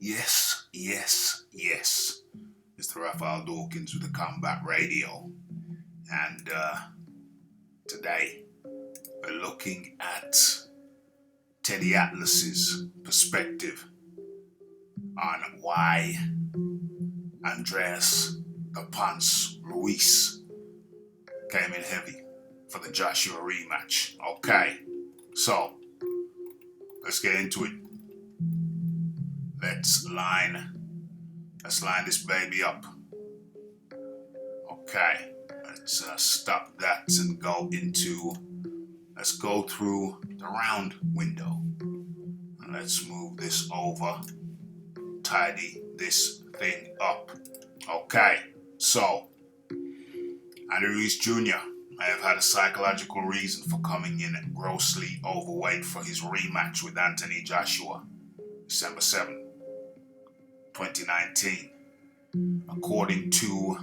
Yes, yes, yes. Mr. Raphael Dawkins with the Combat Radio. And today we're looking at Teddy Atlas's perspective on why Andreas the Pants Ruiz came in heavy for the Joshua rematch. Okay, so let's get into it. Let's line this baby up. Okay, let's stop that and let's go through the round window. And let's move this over, tidy this thing up. Okay, so Andy Ruiz Jr. may have had a psychological reason for coming in grossly overweight for his rematch with Anthony Joshua, December 7, 2019. According to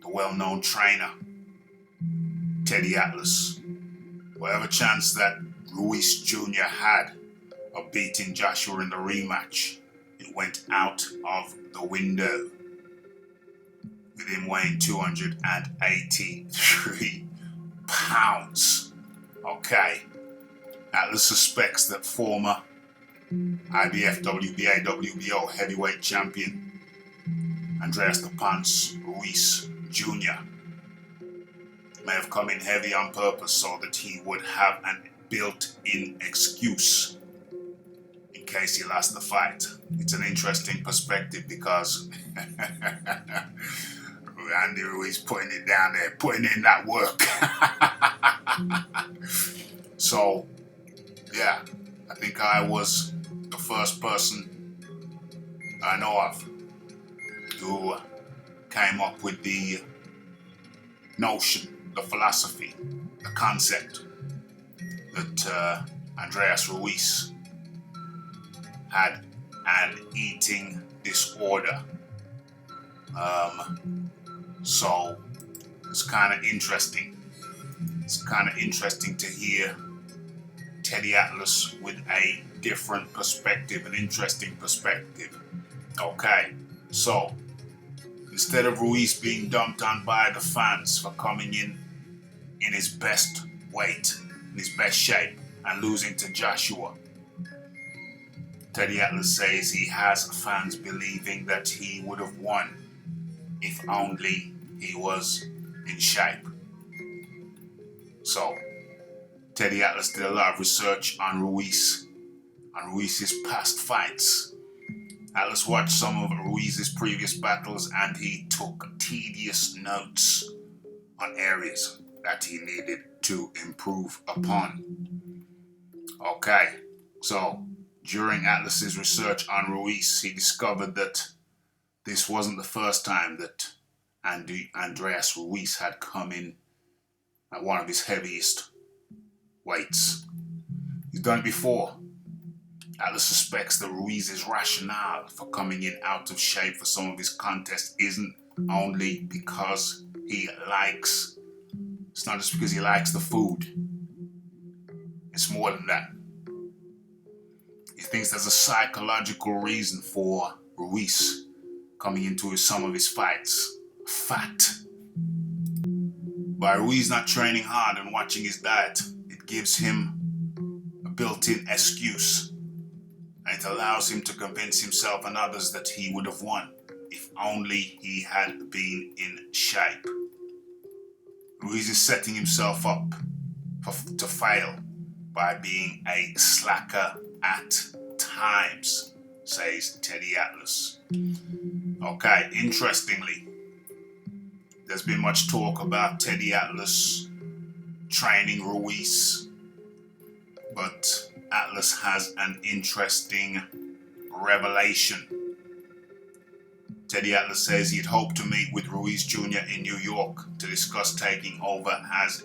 the well-known trainer, Teddy Atlas, whatever chance that Ruiz Jr. had of beating Joshua in the rematch, it went out of the window, with him weighing 283 pounds. Okay, Atlas suspects that former IBF, WBA, WBO heavyweight champion Andreas the Pants Ruiz Jr. may have come in heavy on purpose so that he would have a built-in excuse in case he lost the fight. It's an interesting perspective because Andy Ruiz putting it down there, putting in that work. So, yeah, I think I was the first person I know of who came up with the notion, the philosophy, the concept that Andreas Ruiz had an eating disorder. So it's kind of interesting. It's kind of interesting to hear Teddy Atlas with a different perspective, an interesting perspective. Okay, so instead of Ruiz being dumped on by the fans for coming in his best weight, in his best shape, and losing to Joshua, Teddy Atlas says he has fans believing that he would have won if only he was in shape. So, Teddy Atlas did a lot of research on Ruiz's past fights. Atlas watched some of Ruiz's previous battles and he took tedious notes on areas that he needed to improve upon. Okay, so during Atlas's research on Ruiz, he discovered that this wasn't the first time that Andreas Ruiz had come in at one of his heaviest weights. He's done it before. Atlas suspects that Ruiz's rationale for coming in out of shape for some of his contests isn't only because it's not just because he likes the food. It's more than that. He thinks there's a psychological reason for Ruiz coming into some of his fights. Fat. By Ruiz not training hard and watching his diet, it gives him a built-in excuse. And it allows him to convince himself and others that he would have won if only he had been in shape. Ruiz is setting himself up to fail by being a slacker at times, says Teddy Atlas. Okay, interestingly, there's been much talk about Teddy Atlas training Ruiz, but Atlas has an interesting revelation. Teddy Atlas says he'd hoped to meet with Ruiz Jr. in New York to discuss taking over as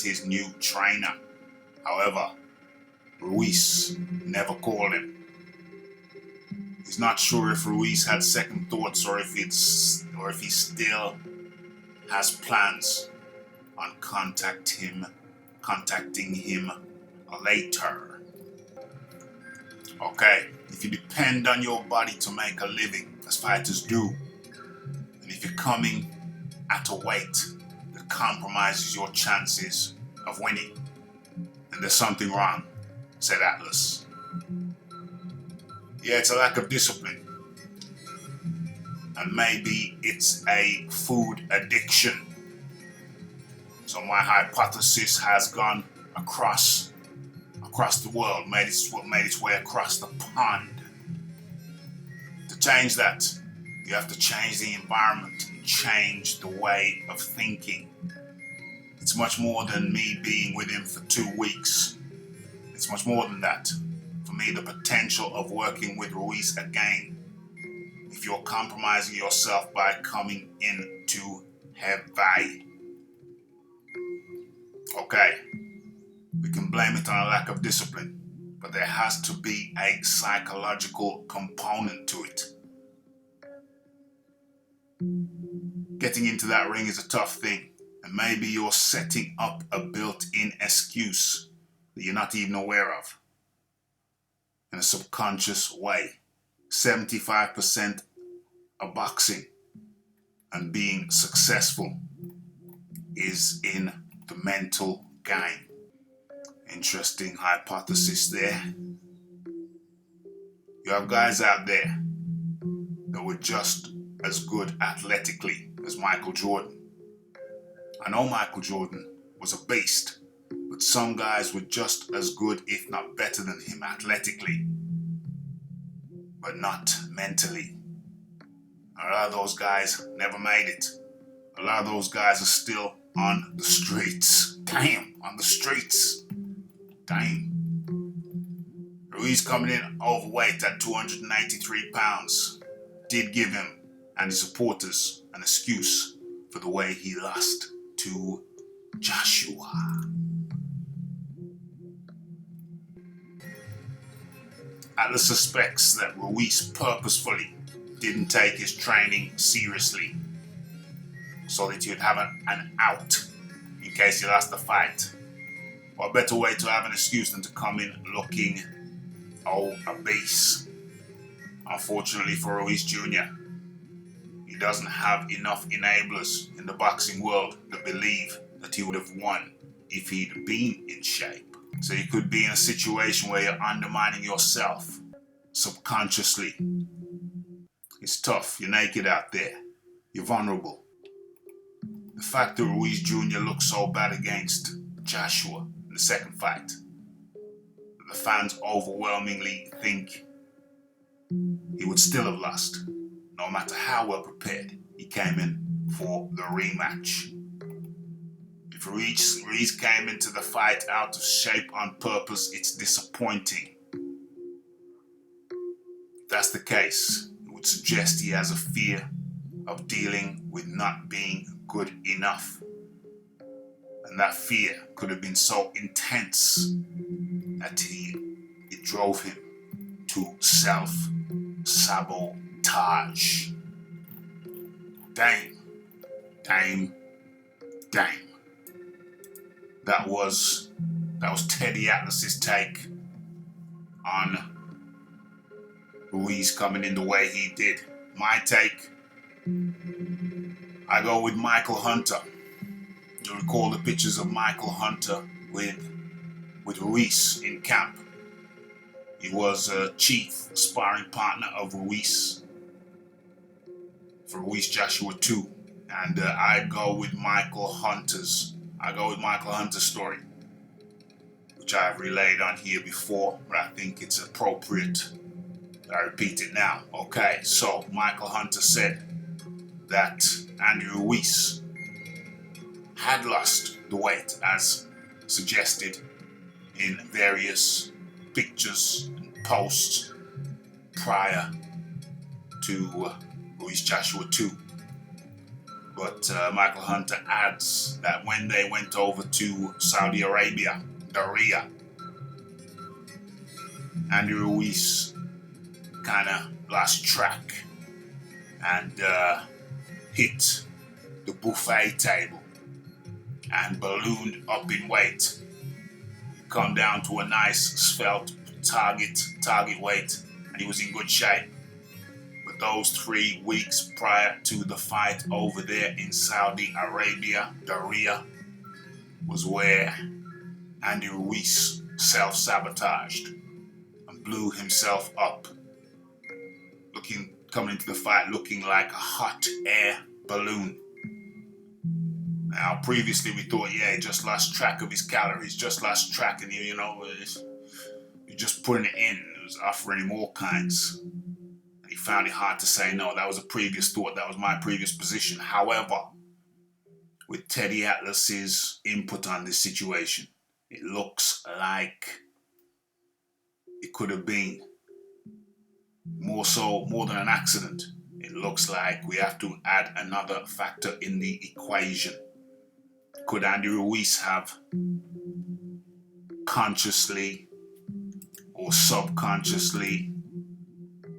his new trainer. However, Ruiz never called him. He's not sure if Ruiz had second thoughts or if he still has plans on contacting him later. Okay, if you depend on your body to make a living, as fighters do, and if you're coming at a weight that compromises your chances of winning, then there's something wrong, said Atlas. Yeah, it's a lack of discipline. And maybe it's a food addiction. So my hypothesis has gone across the world, made its way across the pond. To change that, you have to change the environment and change the way of thinking. It's much more than me being with him for 2 weeks. It's much more than that. For me, the potential of working with Ruiz again, if you're compromising yourself by coming in too heavy. Okay, we can blame it on a lack of discipline, but there has to be a psychological component to it. Getting into that ring is a tough thing, and maybe you're setting up a built-in excuse that you're not even aware of. In a subconscious way, 75% of boxing and being successful is in the mental game. Interesting hypothesis there. You have guys out there that were just as good athletically as Michael Jordan. I know Michael Jordan was a beast, but some guys were just as good, if not better than him athletically, but not mentally. A lot of those guys never made it. A lot of those guys are still on the streets. Damn, on the streets. Damn. Ruiz coming in overweight at 293 pounds did give him and his supporters an excuse for the way he lost to Joshua. Atlas suspects that Ruiz purposefully didn't take his training seriously so that he'd have an out in case he lost the fight. What better way to have an excuse than to come in looking obese? Unfortunately for Ruiz Jr., he doesn't have enough enablers in the boxing world to believe that he would have won if he'd been in shape. So you could be in a situation where you're undermining yourself subconsciously. It's tough. You're naked out there. You're vulnerable. The fact that Ruiz Jr. looked so bad against Joshua in the second fight, the fans overwhelmingly think he would still have lost, no matter how well prepared he came in for the rematch. If Ruiz came into the fight out of shape on purpose, it's disappointing. If that's the case, it would suggest he has a fear of dealing with not being good enough. And that fear could have been so intense that it drove him to self-sabotage. Damn. That was Teddy Atlas's take on Ruiz coming in the way he did. My take, I go with Michael Hunter. You recall the pictures of Michael Hunter with Ruiz in camp. He was a chief sparring partner of Ruiz for Ruiz Joshua 2. And I go with Michael Hunter's story, which I've relayed on here before, but I think it's appropriate that I repeat it now. Okay, so Michael Hunter said that Andrew Ruiz had lost the weight as suggested in various pictures and posts prior to Ruiz Joshua 2. But Michael Hunter adds that when they went over to Saudi Arabia, Riyadh, Andrew Ruiz kind of lost track and hit the buffet table and ballooned up in weight. He come down to a nice svelte target weight, and Andy was in good shape. But those 3 weeks prior to the fight over there in Saudi Arabia, Riyadh, was where Andy Ruiz self-sabotaged and blew himself up, coming into the fight looking like a hot air balloon. Now, previously we thought, yeah, he just lost track of his calories, just lost track, and you're just putting it in. It was offering him all kinds. And he found it hard to say no. That was a previous thought. That was my previous position. However, with Teddy Atlas's input on this situation, it looks like it could have been more than an accident. It looks like we have to add another factor in the equation. Could Andy Ruiz have consciously or subconsciously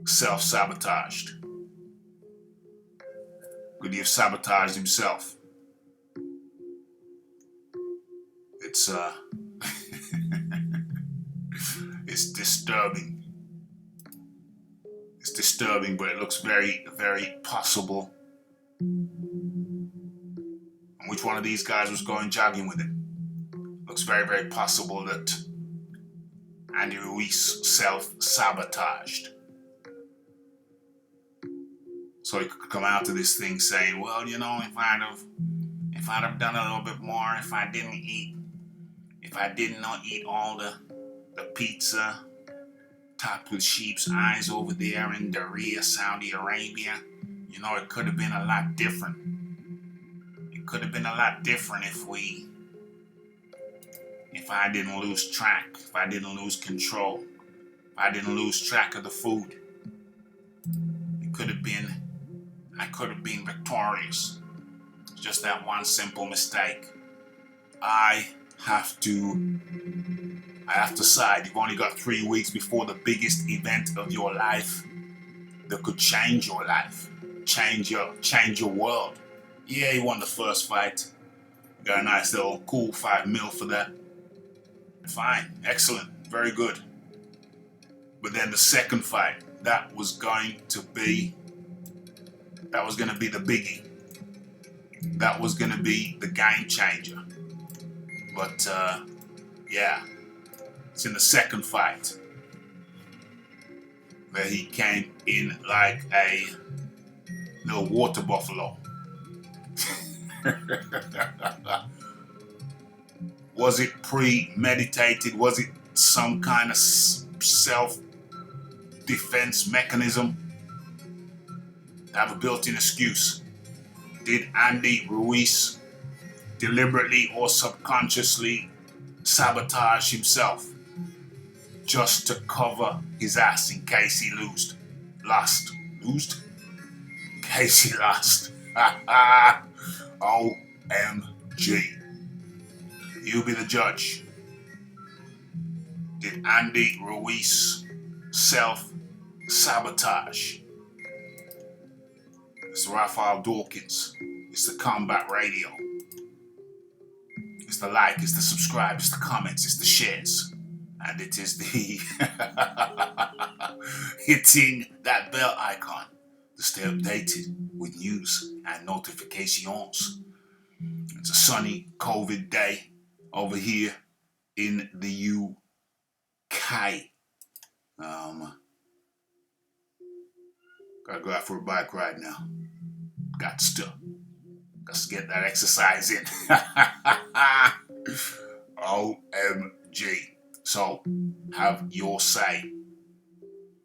self-sabotaged? Could he have sabotaged himself? It's it's disturbing. It's disturbing, but it looks very, very possible. And which one of these guys was going jogging with him? Looks very, very possible that Andy Ruiz self-sabotaged. So he could come out to this thing saying, well, if I'd have done a little bit more, if I did not eat all the pizza topped with sheep's eyes over there in Riyadh, Saudi Arabia, it could have been a lot different. It could have been a lot different if I didn't lose track, if I didn't lose control, if I didn't lose track of the food. I could have been victorious. It's just that one simple mistake. I have to side. You've only got 3 weeks before the biggest event of your life that could change your life, change your world. Yeah, he won the first fight. Got a nice little cool $5 million for that. Fine, excellent, very good. But then the second fight, that was going to be the biggie. That was going to be the game changer. But yeah, it's in the second fight where he came in like a little water buffalo. Was it premeditated? Was it some kind of self-defense mechanism? Have a built-in excuse. Did Andy Ruiz deliberately or subconsciously sabotage himself just to cover his ass in case he lost? In case he lost. OMG. You be the judge. Did Andy Ruiz self-sabotage? It's Raphael Dawkins. It's the Combat Radio. It's the like, it's the subscribe, it's the comments, it's the shares. And it is the hitting that bell icon to stay updated with news and notifications. It's a sunny COVID day over here in the UK. Gotta go out for a bike ride now. Got to get that exercise in. OMG. So, have your say.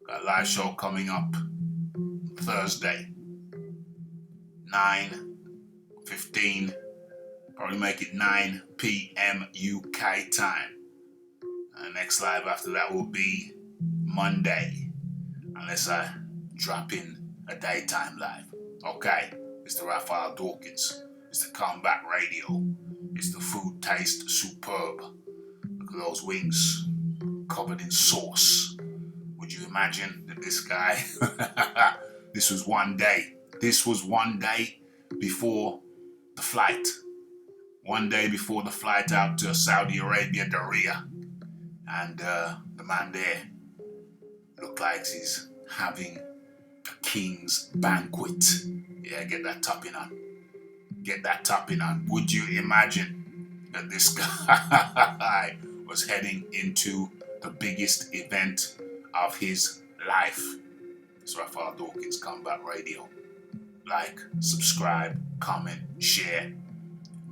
Got a live show coming up Thursday, 9:15. Probably make it 9 p.m. UK time. Next live after that will be Monday, unless I drop in a daytime live. Okay, it's the Raphael Dawkins. It's the Combat Radio. It's the food taste superb. Look at those wings covered in sauce. Would you imagine that this guy, this was one day before the flight. One day before the flight out to Saudi Arabia, Riyadh. And the man there looked like he's having a king's banquet. Yeah, get that topping on. Get that topping on. Would you imagine that this guy was heading into the biggest event of his life? It's Raphael Dawkins Combat Radio. Like, subscribe, comment, share.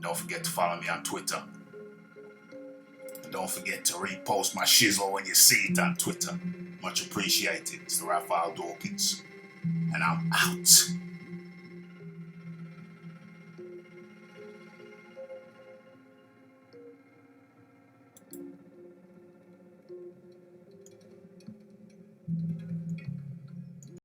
Don't forget to follow me on Twitter. And don't forget to repost my shizzle when you see it on Twitter. Much appreciated. It's the Raphael Dawkins. And I'm out.